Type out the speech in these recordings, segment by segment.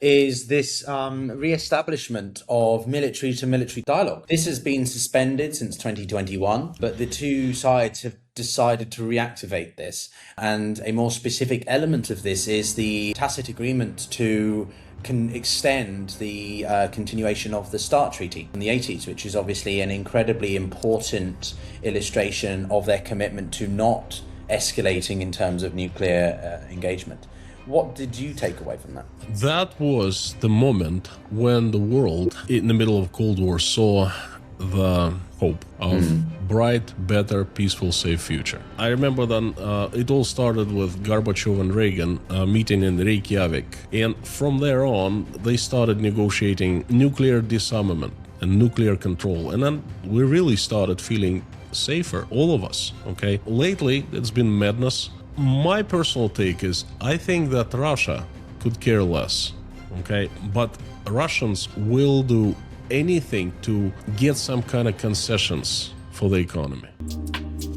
is this re-establishment of military-to-military dialogue. This has been suspended since 2021, but the two sides have decided to reactivate this. And a more specific element of this is the tacit agreement to can extend the continuation of the START treaty in the 80s, which is obviously an incredibly important illustration of their commitment to not escalating in terms of nuclear engagement. What did you take away from that? That was the moment when the world, in the middle of Cold War, saw the hope of bright, better, peaceful, safe future. I remember then it all started with Gorbachev and Reagan meeting in Reykjavik. And from there on, they started negotiating nuclear disarmament and nuclear control. And then we really started feeling safer, all of us, okay? Lately, it's been madness. My personal take is, I think that Russia could care less, okay? But Russians will do anything to get some kind of concessions for the economy.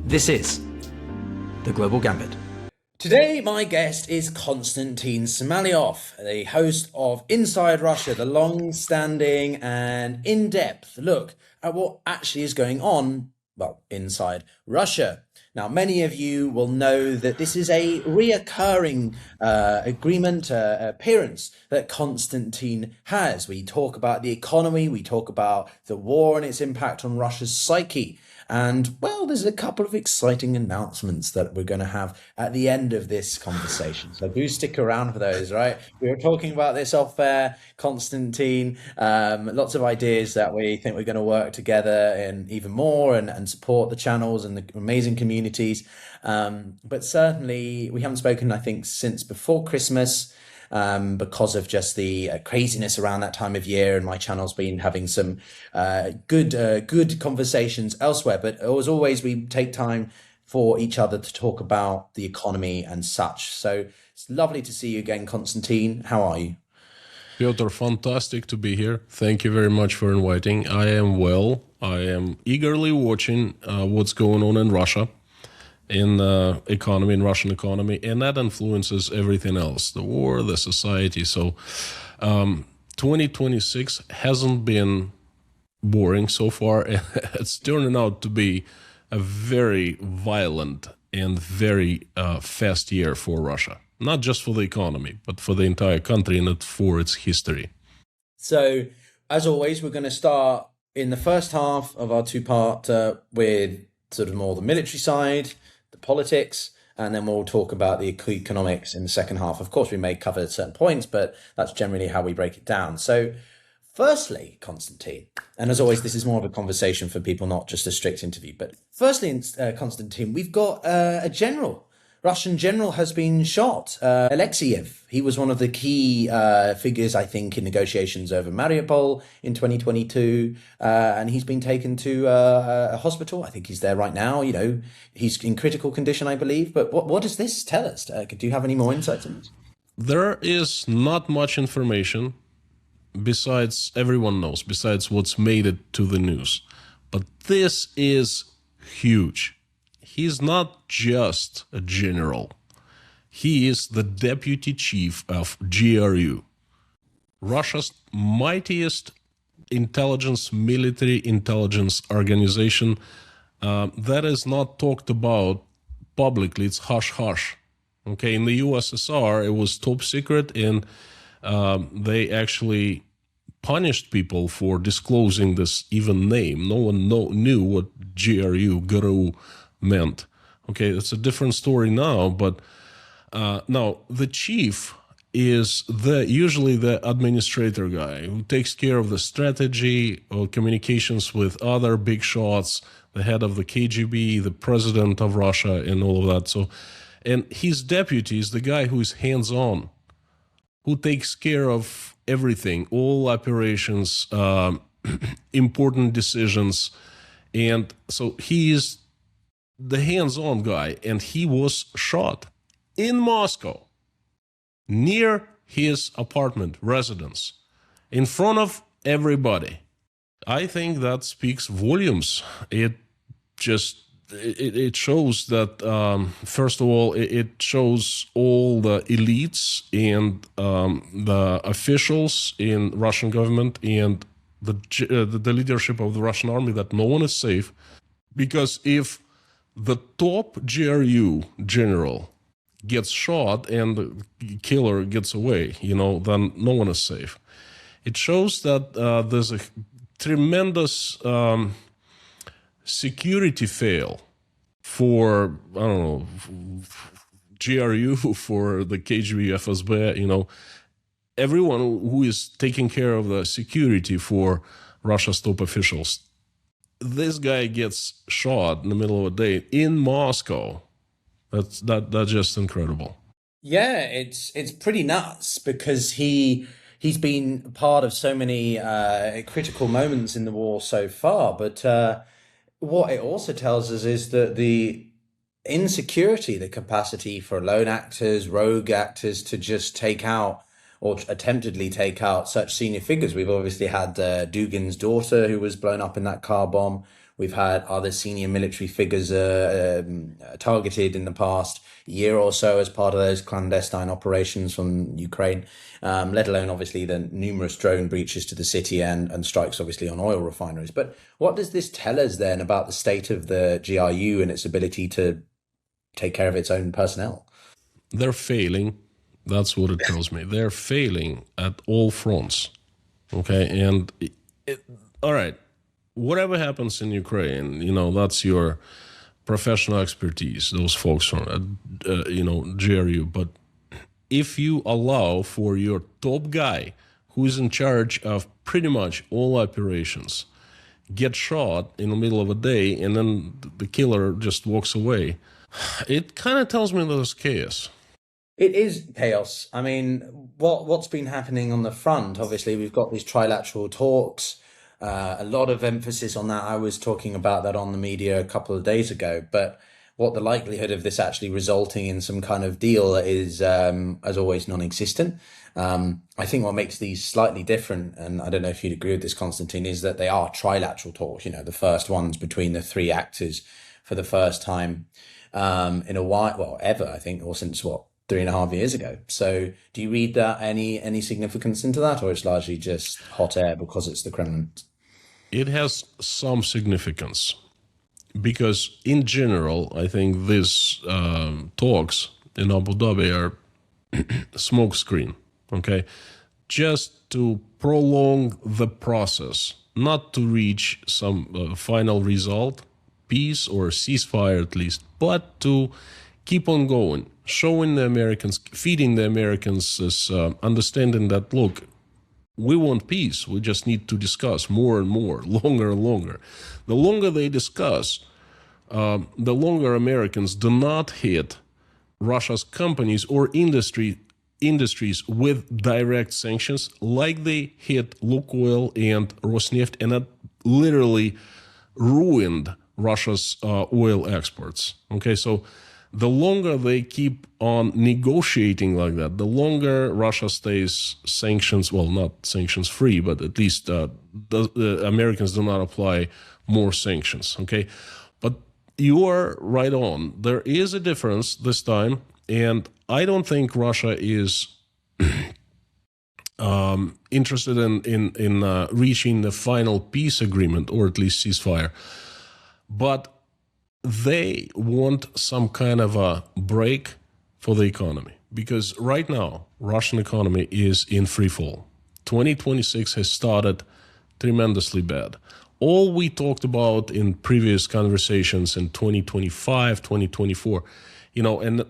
This is The Global Gambit. Today, my guest is Konstantin Samoilov, the host of Inside Russia, the long-standing and in-depth look at what actually is going on, well, inside Russia. Now, many of you will know that this is a reoccurring appearance that Konstantin has. We talk about the economy, we talk about the war and its impact on Russia's psyche. And, well, there's a couple of exciting announcements that we're going to have at the end of this conversation. So do stick around for those, right? We were talking about this off air, Konstantin, lots of ideas that we think we're going to work together and even more and support the channels and the amazing communities. But certainly we haven't spoken, I think, since before Christmas. Because of just the craziness around that time of year, and my channel's been having some good conversations elsewhere. But as always, we take time for each other to talk about the economy and such. So it's lovely to see you again, Konstantin. How are you? Pyotr, fantastic to be here. Thank you very much for inviting. I am well. I am eagerly watching what's going on in Russia. In the economy, in Russian economy, and that influences everything else, the war, the society. So 2026 hasn't been boring so far. It's turning out to be a very violent and very fast year for Russia, not just for the economy, but for the entire country and for its history. So, as always, we're going to start in the first half of our two-part with sort of more the military side, the politics, and then we'll talk about the economics in the second half. Of course, we may cover certain points, but that's generally how we break it down. So firstly, Konstantin, and as always, this is more of a conversation for people, not just a strict interview, but firstly, Konstantin, we've got a general. Russian general has been shot, Alexeyev. He was one of the key figures, I think, in negotiations over Mariupol in 2022, and he's been taken to a hospital. I think he's there right now. You know, he's in critical condition, I believe. But what does this tell us? Do you have any more insights on this? There is not much information besides everyone knows, besides what's made it to the news. But this is huge. He's not just a general. He is the deputy chief of GRU, Russia's mightiest military intelligence organization that is not talked about publicly. It's hush-hush. Okay, in the USSR, it was top secret, and they actually punished people for disclosing this even name. No one knew what GRU meant. Okay, it's a different story now, but now the chief is usually the administrator guy who takes care of the strategy or communications with other big shots, the head of the KGB, the president of Russia, and all of that. So, and his deputy is the guy who is hands-on, who takes care of everything, all operations, important decisions, and so he is the hands-on guy, and he was shot in Moscow, near his apartment residence, in front of everybody. I think that speaks volumes. It just it shows that, first of all, it shows all the elites and the officials in Russian government and the leadership of the Russian army that no one is safe. Because if the top GRU general gets shot and the killer gets away, then no one is safe. It shows that there's a tremendous security fail for, I don't know, GRU, for the KGB, FSB, everyone who is taking care of the security for Russia's top officials. This guy gets shot in the middle of the day in Moscow. That's just incredible. Yeah, it's pretty nuts because he's been part of so many critical moments in the war so far. But what it also tells us is that the insecurity, the capacity for lone actors, rogue actors to just take out or attemptedly take out such senior figures. We've obviously had Dugin's daughter who was blown up in that car bomb. We've had other senior military figures targeted in the past year or so as part of those clandestine operations from Ukraine, let alone obviously the numerous drone breaches to the city and strikes obviously on oil refineries. But what does this tell us then about the state of the GRU and its ability to take care of its own personnel? They're failing. That's what it tells me. They're failing at all fronts. Okay, and all right. Whatever happens in Ukraine, that's your professional expertise, those folks from, GRU. But if you allow for your top guy, who is in charge of pretty much all operations, get shot in the middle of a day and then the killer just walks away, it kind of tells me there's chaos. It is chaos. I mean, what's been happening on the front? Obviously, we've got these trilateral talks. A lot of emphasis on that. I was talking about that on the media a couple of days ago, but what the likelihood of this actually resulting in some kind of deal is, as always, non-existent. I think what makes these slightly different, and I don't know if you'd agree with this, Konstantin, is that they are trilateral talks, the first ones between the three actors for the first time in a while, well, ever, I think, or since 3.5 years ago. So do you read that any significance into that, or it's largely just hot air because it's the Kremlin? It has some significance because in general, I think these talks in Abu Dhabi are smokescreen, okay? Just to prolong the process, not to reach some final result, peace or ceasefire at least, but to keep on going, showing the Americans, feeding the Americans this understanding that, look, we want peace. We just need to discuss more and more, longer and longer. The longer they discuss, the longer Americans do not hit Russia's companies or industries with direct sanctions, like they hit Lukoil and Rosneft, and that literally ruined Russia's oil exports. Okay, so the longer they keep on negotiating like that, the longer Russia stays sanctions, well, not sanctions free, but at least the Americans do not apply more sanctions, okay? But you are right on. There is a difference this time, and I don't think Russia is interested in reaching the final peace agreement, or at least ceasefire. But they want some kind of a break for the economy, because right now Russian economy is in free fall. 2026 has started tremendously bad. All we talked about in previous conversations in 2025, 2024, and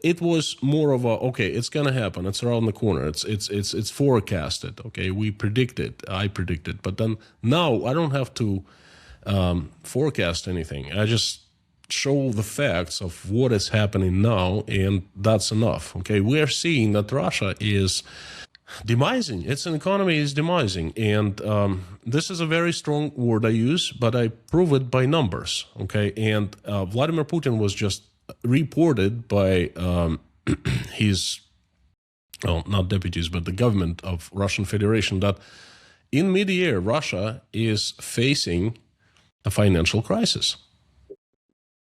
it was more of a, okay, it's going to happen. It's around the corner. It's forecasted. Okay, we predicted. I predicted. But then now I don't have to forecast anything. I just show the facts of what is happening now, and that's enough. Okay, we are seeing that Russia is demising. Its economy is demising, and this is a very strong word I use, but I prove it by numbers. Okay, and Vladimir Putin was just reported by his, well, not deputies, but the government of Russian Federation, that in mid-year Russia is facing a financial crisis.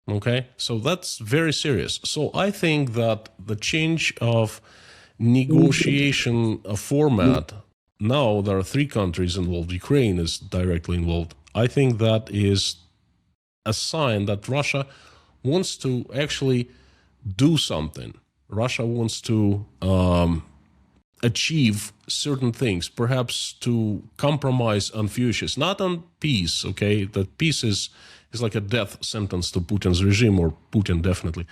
Okay, so that's very serious. So I think that the change of negotiation format, now there are three countries involved, Ukraine is directly involved. I think that is a sign that Russia wants to actually do something. Russia wants to achieve certain things, perhaps to compromise on futures, not on peace, okay? That peace is like a death sentence to Putin's regime, or Putin definitely.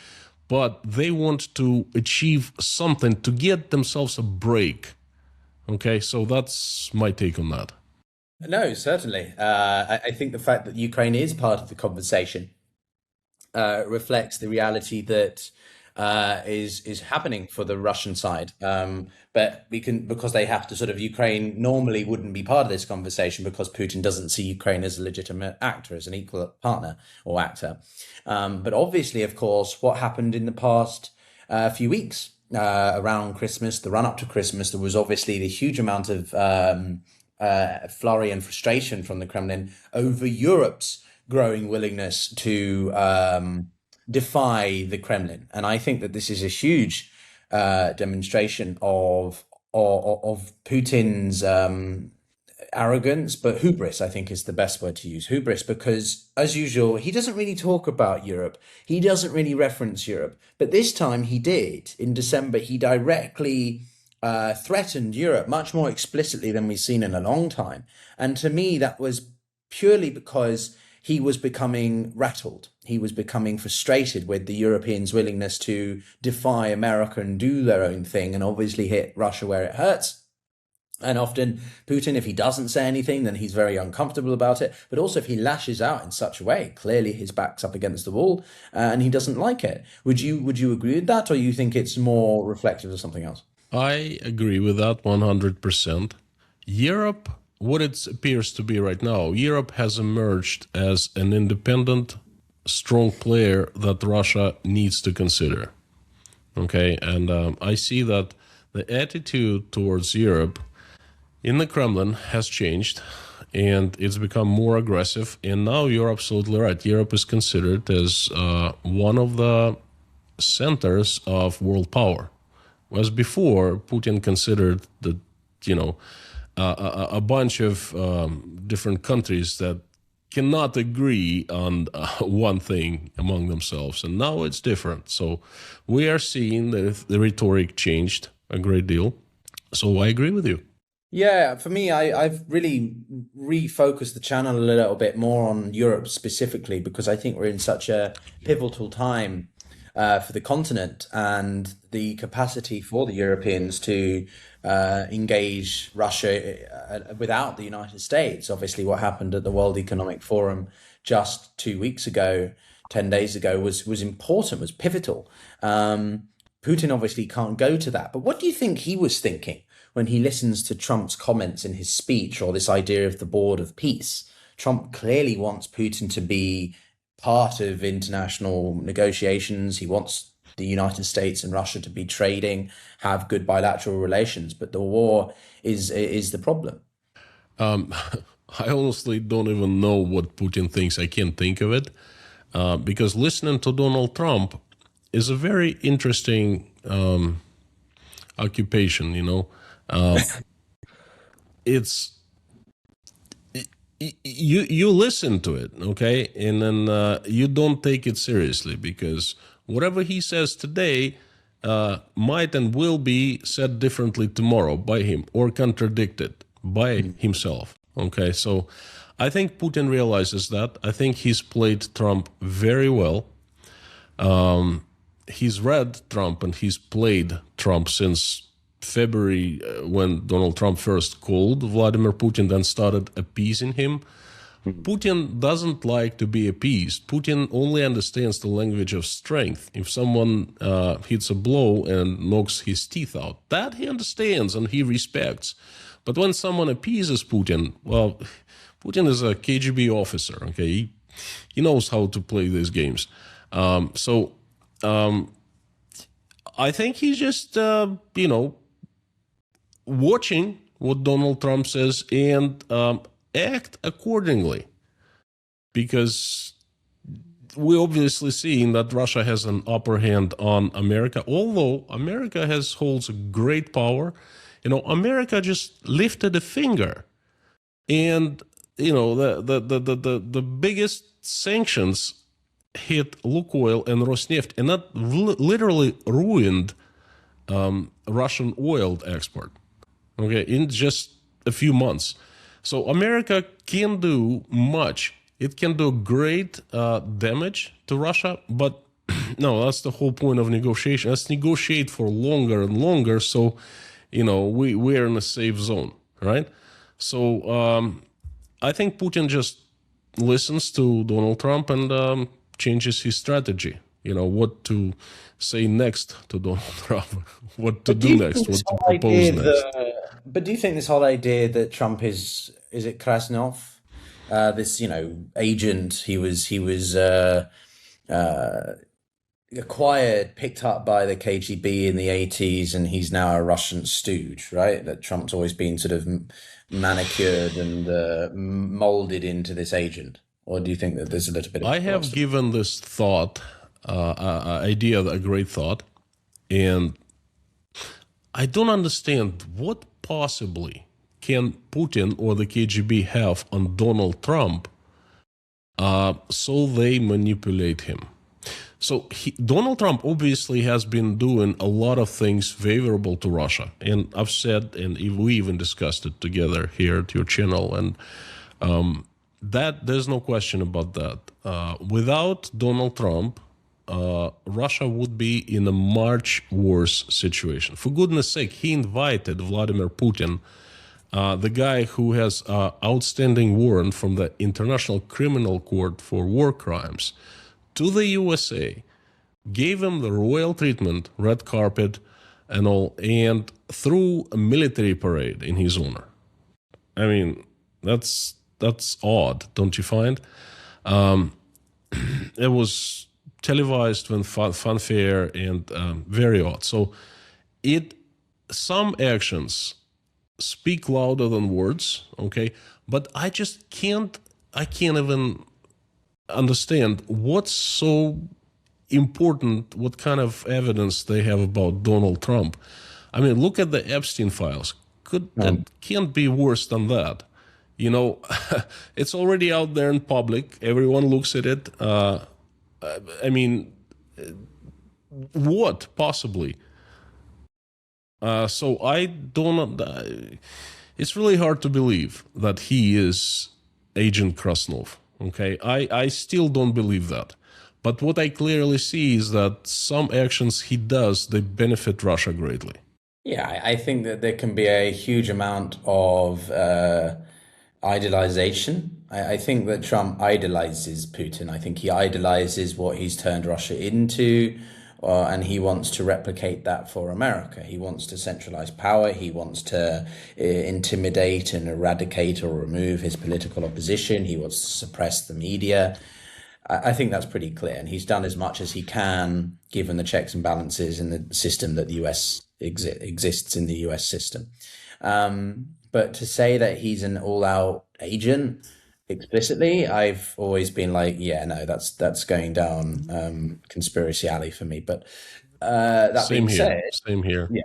But they want to achieve something to get themselves a break, okay? So that's my take on that. No, certainly. I think the fact that Ukraine is part of the conversation reflects the reality that is happening for the Russian side. But we can, because they have to sort of, Ukraine normally wouldn't be part of this conversation because Putin doesn't see Ukraine as a legitimate actor, as an equal partner or actor. But obviously, of course, what happened in the past few weeks around Christmas, the run up to Christmas, there was obviously the huge amount of flurry and frustration from the Kremlin over Europe's growing willingness to defy the Kremlin, and I think that this is a huge demonstration of Putin's arrogance, but hubris, I think, is the best word to use. Hubris, because as usual, he doesn't really talk about Europe. He doesn't really reference Europe, but this time he did. In December, he directly threatened Europe much more explicitly than we've seen in a long time, and to me, that was purely because he was becoming rattled. He was becoming frustrated with the Europeans' willingness to defy America and do their own thing, and obviously hit Russia where it hurts. And often Putin, if he doesn't say anything, then he's very uncomfortable about it. But also if he lashes out in such a way, clearly his back's up against the wall and he doesn't like it. Would you agree with that, or you think it's more reflective of something else? I agree with that 100%. Europe, what it appears to be right now, Europe has emerged as an independent, strong player that Russia needs to consider. Okay, and I see that the attitude towards Europe in the Kremlin has changed, and it's become more aggressive. And now you're absolutely right. Europe is considered as one of the centers of world power. Whereas before, Putin considered that, a bunch of different countries that cannot agree on one thing among themselves. And now it's different. So we are seeing that the rhetoric changed a great deal. So I agree with you. Yeah, for me, I've really refocused the channel a little bit more on Europe specifically because I think we're in such a pivotal time for the continent, and the capacity for the Europeans to engage Russia without the United States. Obviously, what happened at the World Economic Forum just 2 weeks ago, 10 days ago, was important, was pivotal. Putin obviously can't go to that. But what do you think he was thinking when he listens to Trump's comments in his speech, or this idea of the board of peace? Trump clearly wants Putin to be part of international negotiations. He wants the United States and Russia to be trading, have good bilateral relations, but the war is the problem. I honestly don't even know what Putin thinks. I can't think of it because listening to Donald Trump is a very interesting occupation. It's you listen to it, okay, and then you don't take it seriously because whatever he says today might and will be said differently tomorrow by him or contradicted by himself. Okay, so I think Putin realizes that. I think he's played Trump very well. He's read Trump and he's played Trump since February when Donald Trump first called Vladimir Putin, then started appeasing him. Putin doesn't like to be appeased. Putin only understands the language of strength. If someone hits a blow and knocks his teeth out, that he understands and he respects. But when someone appeases Putin, well, Putin is a KGB officer, okay? He knows how to play these games. So I think he's just, watching what Donald Trump says and act accordingly. Because we're obviously seeing that Russia has an upper hand on America, although America holds a great power. America just lifted a finger, and the biggest sanctions hit Lukoil and Rosneft, and that literally ruined Russian oil export. Okay, in just a few months. So America can do much. It can do great damage to Russia, but no, that's the whole point of negotiation. Let's negotiate for longer and longer, so we're in a safe zone, right? So I think Putin just listens to Donald Trump and changes his strategy. What to say next to Donald Trump, what to do next, what to propose next. But do you think this whole idea that Trump is it Krasnov, this agent, he was acquired, picked up by the KGB in the 80s, and he's now a Russian stooge, right? That Trump's always been sort of manicured and molded into this agent. Or do you think that there's a little bit of I have given this thought, idea, a great thought, and I don't understand what possibly can Putin or the KGB have on Donald Trump so they manipulate him. So Donald Trump obviously has been doing a lot of things favorable to Russia. And I've said, and we even discussed it together here at your channel, and that there's no question about that. Without Donald Trump, Russia would be in a much worse situation. For goodness sake, he invited Vladimir Putin, the guy who has outstanding warrant from the International Criminal Court for war crimes, to the USA, gave him the royal treatment, red carpet and all, and threw a military parade in his honor. I mean, that's odd, don't you find? It was televised with fanfare and very odd. So some actions speak louder than words, okay? But I can't even understand what's so important, what kind of evidence they have about Donald Trump. I mean, look at the Epstein files. It can't be worse than that. It's already out there in public. Everyone looks at it. I mean, what possibly? So I don't. It's really hard to believe that he is Agent Krasnov. Okay, I still don't believe that. But what I clearly see is that some actions he does, they benefit Russia greatly. Yeah, I think that there can be a huge amount of idolization. I think that Trump idolizes Putin. I think he idolizes what he's turned Russia into, and he wants to replicate that for America. He wants to centralize power. He wants to intimidate and eradicate or remove his political opposition. He wants to suppress the media. I think that's pretty clear. And he's done as much as he can, given the checks and balances in the system that the US exists in the US system. But to say that he's an all-out agent explicitly, I've always been like, yeah, no, that's going down conspiracy alley for me. But that being said, same here. Yeah.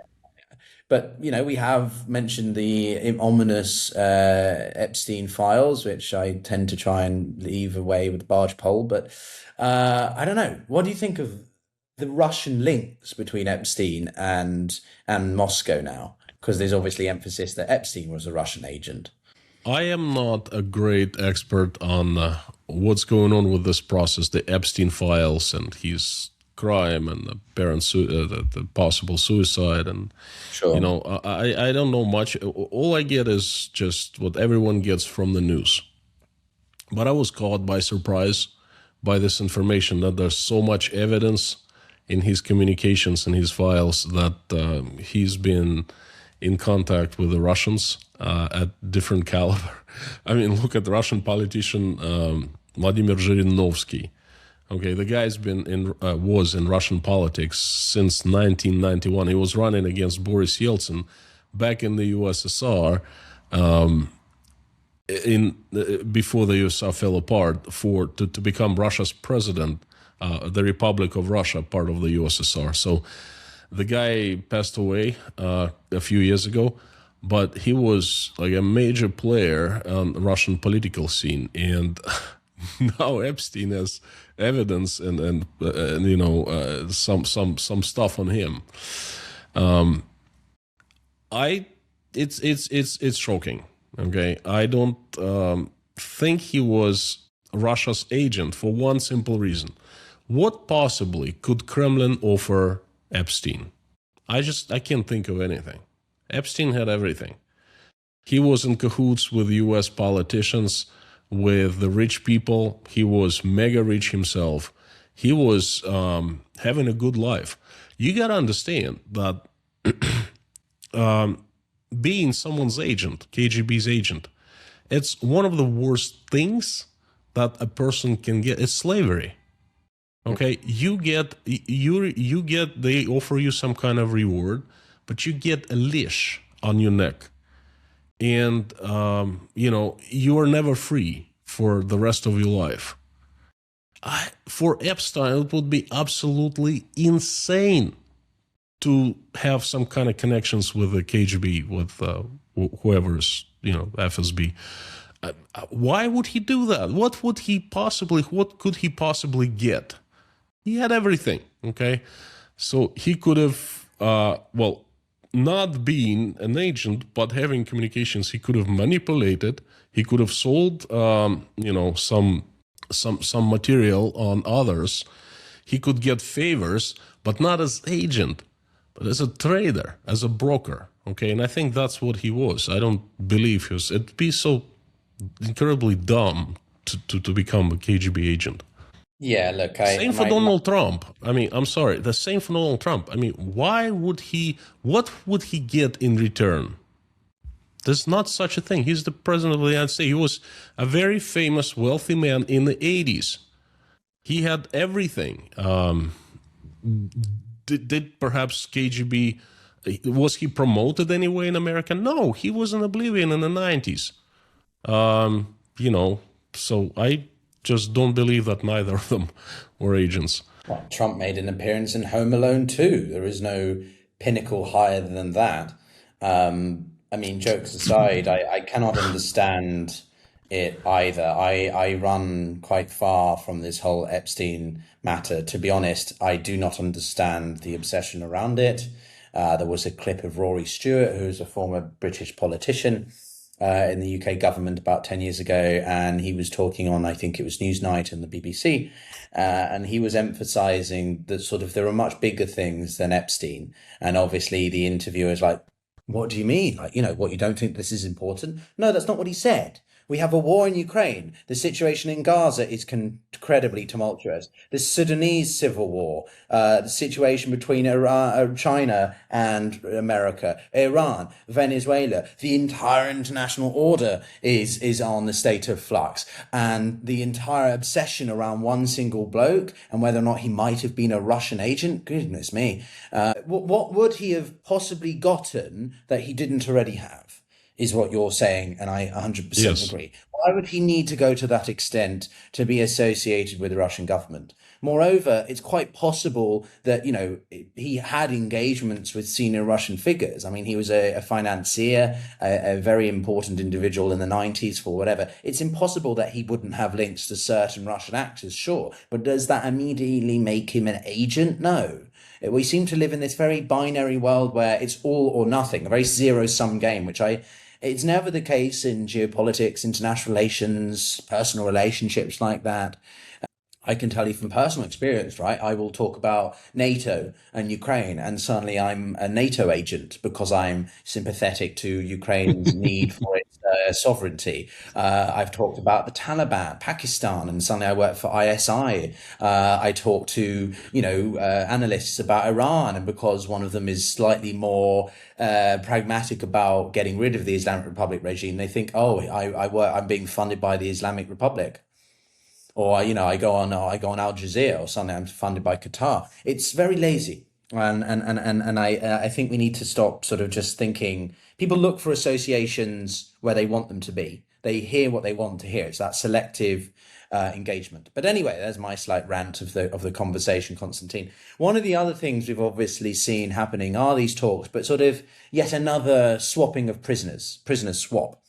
But we have mentioned the ominous Epstein files, which I tend to try and leave away with barge pole. But I don't know. What do you think of the Russian links between Epstein and Moscow now? Because there's obviously emphasis that Epstein was a Russian agent. I am not a great expert on what's going on with this process, the Epstein files and his crime and the possible suicide. And, sure. I don't know much. All I get is just what everyone gets from the news. But I was caught by surprise by this information that there's so much evidence in his communications and his files that he's been in contact with the Russians at different caliber. I mean, look at the Russian politician Vladimir Zhirinovsky. Okay, the guy's was in Russian politics since 1991. He was running against Boris Yeltsin back in the USSR. in before the USSR fell apart to become Russia's president, the Republic of Russia, part of the USSR. So the guy passed away a few years ago, but he was like a major player on the Russian political scene, and now Epstein has evidence and some stuff on him. It's shocking. Okay, I don't think he was Russia's agent for one simple reason. What possibly could Kremlin offer Epstein? I can't think of anything. Epstein had everything. He was in cahoots with US politicians, with the rich people. He was mega rich himself. He was having a good life. You got to understand that being someone's agent, KGB's agent, it's one of the worst things that a person can get. It's slavery. Okay, they offer you some kind of reward, but you get a leash on your neck, and you are never free for the rest of your life. For Epstein, it would be absolutely insane to have some kind of connections with the KGB, with whoever's FSB. Why would he do that? What could he possibly get? He had everything, okay? So he could have, not being an agent, but having communications, he could have manipulated. He could have sold, some material on others. He could get favors, but not as agent, but as a trader, as a broker, okay? And I think that's what he was. I don't believe he was. It'd be so incredibly dumb to become a KGB agent. Yeah, look, same for Donald Trump. I mean, I'm sorry, the same for Donald Trump. I mean, what would he get in return? There's not such a thing. He's the president of the United States. He was a very famous, wealthy man in the 80s. He had everything. Did perhaps KGB, was he promoted anyway in America? No, he was in oblivion in the 90s. So I just don't believe that neither of them were agents. Well, Trump made an appearance in Home Alone 2. There is no pinnacle higher than that. Jokes aside, I cannot understand it either. I run quite far from this whole Epstein matter. To be honest, I do not understand the obsession around it. There was a clip of Rory Stewart, who's a former British politician, in the UK government about 10 years ago, and he was talking on, I think it was Newsnight and the BBC, and he was emphasizing that sort of there are much bigger things than Epstein. And obviously the interviewer is like, what do you mean? What, you don't think this is important? No, that's not what he said. We have a war in Ukraine. The situation in Gaza is incredibly tumultuous. The Sudanese civil war, the situation between China and America, Iran, Venezuela, the entire international order is on the state of flux. And the entire obsession around one single bloke and whether or not he might have been a Russian agent, goodness me. What would he have possibly gotten that he didn't already have? Is what you're saying, and I 100% agree. Why would he need to go to that extent to be associated with the Russian government? Moreover, it's quite possible that, he had engagements with senior Russian figures. I mean, he was a financier, a very important individual in the 90s for whatever. It's impossible that he wouldn't have links to certain Russian actors, sure. But does that immediately make him an agent? No. We seem to live in this very binary world where it's all or nothing, a very zero-sum game, it's never the case in geopolitics, international relations, personal relationships like that. I can tell you from personal experience, right? I will talk about NATO and Ukraine, and suddenly I'm a NATO agent because I'm sympathetic to Ukraine's need for its sovereignty. I've talked about the Taliban, Pakistan, and suddenly I work for ISI. I talk to, analysts about Iran, and because one of them is slightly more pragmatic about getting rid of the Islamic Republic regime, they think, I'm being funded by the Islamic Republic. Or, I go on Al Jazeera, or something, I'm funded by Qatar. It's very lazy. And I think we need to stop sort of just thinking. People look for associations where they want them to be. They hear what they want to hear. It's that selective engagement. But anyway, there's my slight rant of the conversation, Konstantin. One of the other things we've obviously seen happening are these talks, but sort of yet another swapping of prisoners swap.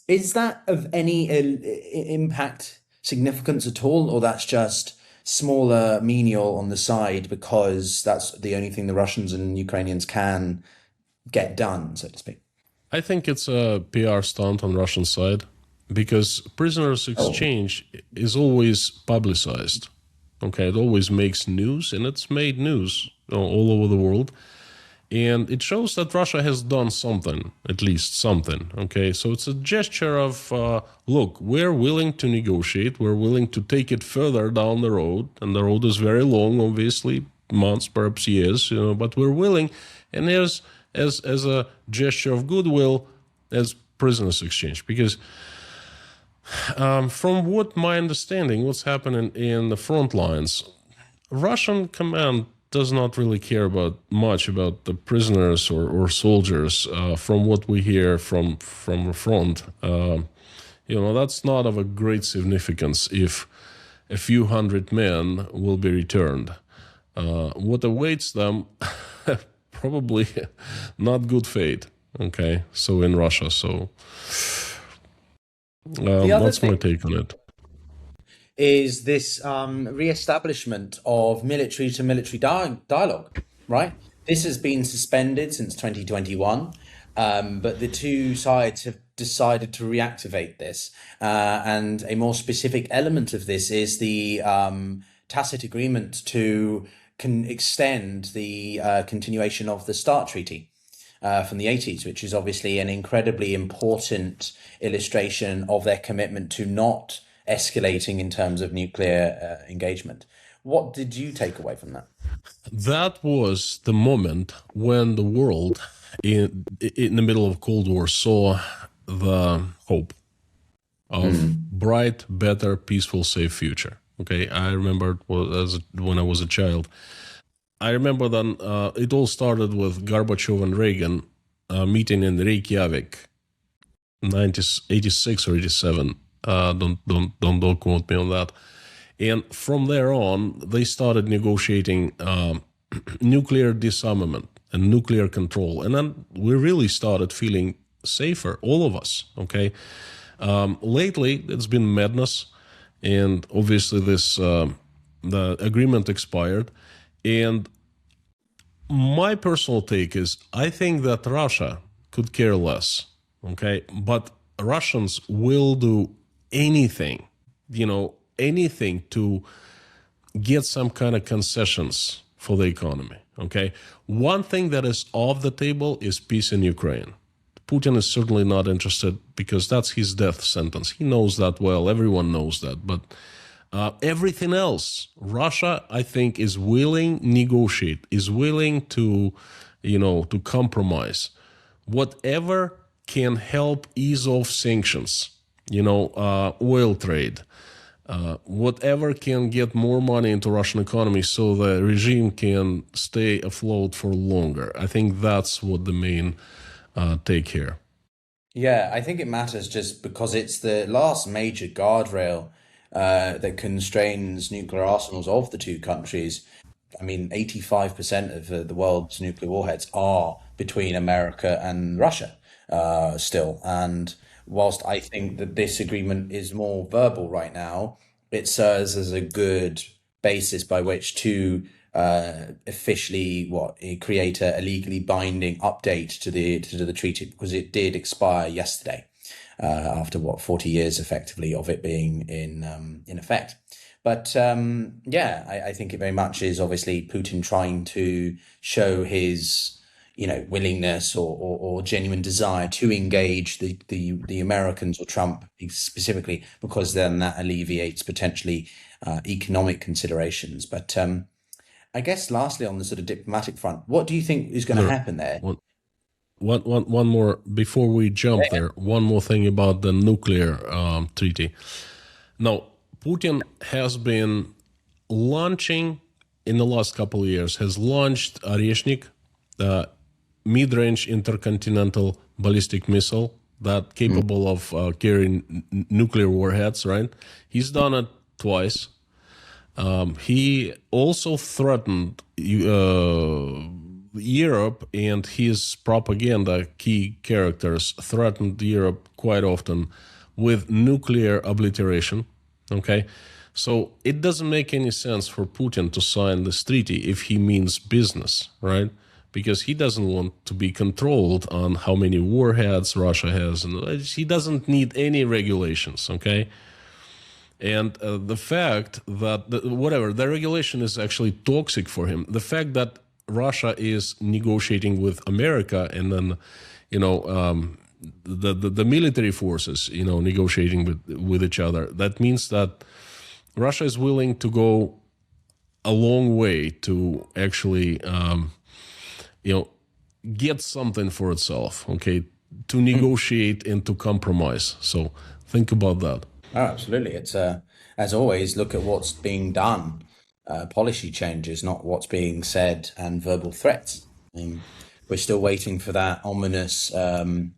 Is that of any impact, significance at all, or that's just smaller, menial on the side because that's the only thing the Russians and Ukrainians can get done, so to speak? I think it's a PR stunt on Russian side because prisoners exchange is always publicized. Okay, it always makes news, and it's made news all over the world. And it shows that Russia has done something, at least something. Okay, so it's a gesture of, look, we're willing to negotiate. We're willing to take it further down the road. And the road is very long, obviously, months, perhaps years, but we're willing. And there's, as a gesture of goodwill, as prisoners exchange. Because from what my understanding, what's happening in the front lines, Russian command does not really care much about the prisoners or soldiers. From what we hear from the front, that's not of a great significance if a few hundred men will be returned. What awaits them, probably not good fate. Okay, so in Russia, that's my take on it. Is this re-establishment of military-to-military dialogue, right? This has been suspended since 2021, but the two sides have decided to reactivate this. And a more specific element of this is the tacit agreement to extend the continuation of the START treaty from the 80s, which is obviously an incredibly important illustration of their commitment to not escalating in terms of nuclear engagement. What did you take away from that? That was the moment when the world in the middle of Cold War saw the hope of bright, better, peaceful, safe future. Okay, I remember when I was a child. I remember then it all started with Gorbachev and Reagan meeting in Reykjavik, 1986 or 87. Don't quote me on that. And from there on, they started negotiating nuclear disarmament and nuclear control. And then we really started feeling safer, all of us, okay? Lately, it's been madness. And obviously the agreement expired. And my personal take is I think that Russia could care less, okay? But Russians will do anything, anything to get some kind of concessions for the economy, okay? One thing that is off the table is peace in Ukraine. Putin is certainly not interested because that's his death sentence. He knows that well. Everyone knows that. But everything else, Russia, I think, is willing negotiate, is willing to, to compromise. Whatever can help ease off sanctions, oil trade, whatever can get more money into Russian economy so the regime can stay afloat for longer. I think that's what the main take here. Yeah, I think it matters just because it's the last major guardrail that constrains nuclear arsenals of the two countries. I mean, 85% of the world's nuclear warheads are between America and Russia still. And whilst I think that this agreement is more verbal right now, it serves as a good basis by which to officially create a legally binding update to the treaty, because it did expire yesterday after 40 years effectively of it being in effect. But I think it very much is obviously Putin trying to show his willingness or genuine desire to engage the Americans or Trump specifically, because then that alleviates potentially economic considerations. But I guess lastly, on the sort of diplomatic front, what do you think is going to happen there? One more before we jump there. One more thing about the nuclear treaty. Now, Putin has been launching in the last couple of years, has launched Oreshnik, mid-range intercontinental ballistic missile that capable of carrying nuclear warheads, right? He's done it twice. He also threatened Europe, and his propaganda key characters threatened Europe quite often with nuclear obliteration. Okay, so it doesn't make any sense for Putin to sign this treaty if he means business, right? Because he doesn't want to be controlled on how many warheads Russia has, and he doesn't need any regulations. Okay. And the fact that the regulation is actually toxic for him. The fact that Russia is negotiating with America, and then, the military forces, negotiating with each other. That means that Russia is willing to go a long way to actually, get something for itself. Okay, to negotiate and to compromise. So think about that. Oh, absolutely. It's as always, look at what's being done. Policy changes, not what's being said, and verbal threats. I mean, we're still waiting for that ominous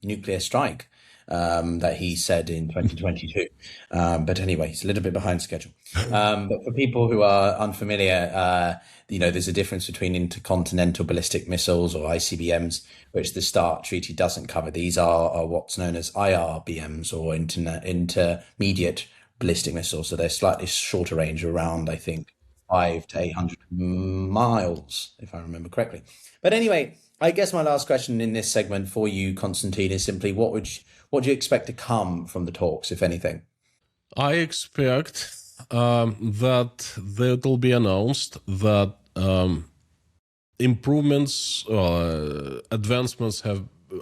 nuclear strike that he said in 2022. But anyway, he's a little bit behind schedule. But for people who are unfamiliar, there's a difference between intercontinental ballistic missiles, or ICBMs, which the START treaty doesn't cover. These are what's known as IRBMs, or intermediate ballistic missiles. So they're slightly shorter range, around, I think, 500 to 800 miles, if I remember correctly. But anyway, I guess my last question in this segment for you, Konstantin, is simply what do you expect to come from the talks, if anything? I expect that there will be announced that improvements, advancements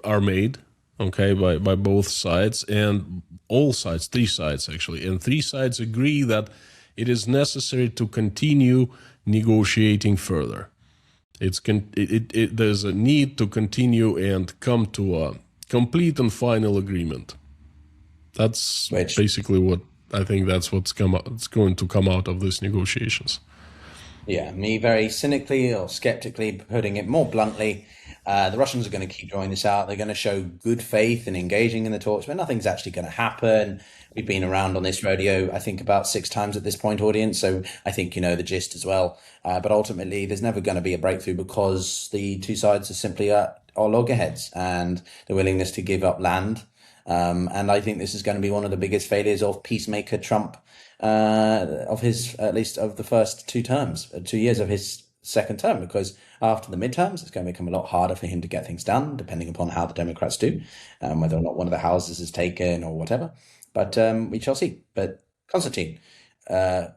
are made, okay, by both sides, and all sides, three sides actually, and three sides agree that it is necessary to continue negotiating further. There's a need to continue and come to a complete and final agreement. That's basically what I think. That's what's going to come out of these negotiations. Yeah, me very cynically or skeptically putting it more bluntly, the Russians are going to keep drawing this out. They're going to show good faith in engaging in the talks, but nothing's actually going to happen. We've been around on this rodeo, I think, about 6 times at this point, audience. So I think you know the gist as well. But ultimately, there's never going to be a breakthrough because the two sides are simply at loggerheads, and the willingness to give up land. And I think this is going to be one of the biggest failures of peacemaker Trump, of his, at least of the first 2 years of his second term, because after the midterms, it's going to become a lot harder for him to get things done, depending upon how the Democrats do, whether or not one of the houses is taken or whatever. But we shall see. But Konstantin,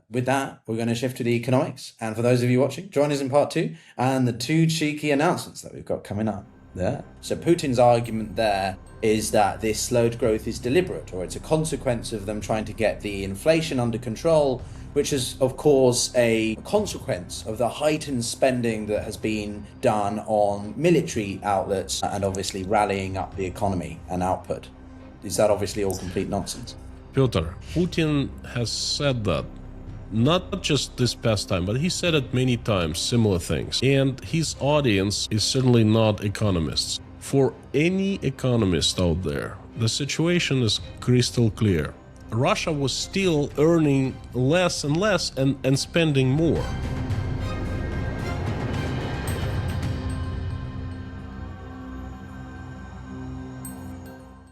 with that, we're going to shift to the economics. And for those of you watching, join us in part 2 and the 2 cheeky announcements that we've got coming up there. So Putin's argument there is that this slowed growth is deliberate, or it's a consequence of them trying to get the inflation under control, which is, of course, a consequence of the heightened spending that has been done on military outlets and obviously rallying up the economy and output. Is that obviously all complete nonsense? Pyotr, Putin has said that, not just this past time, but he said it many times, similar things. And his audience is certainly not economists. For any economist out there, the situation is crystal clear. Russia was still earning less and less and spending more.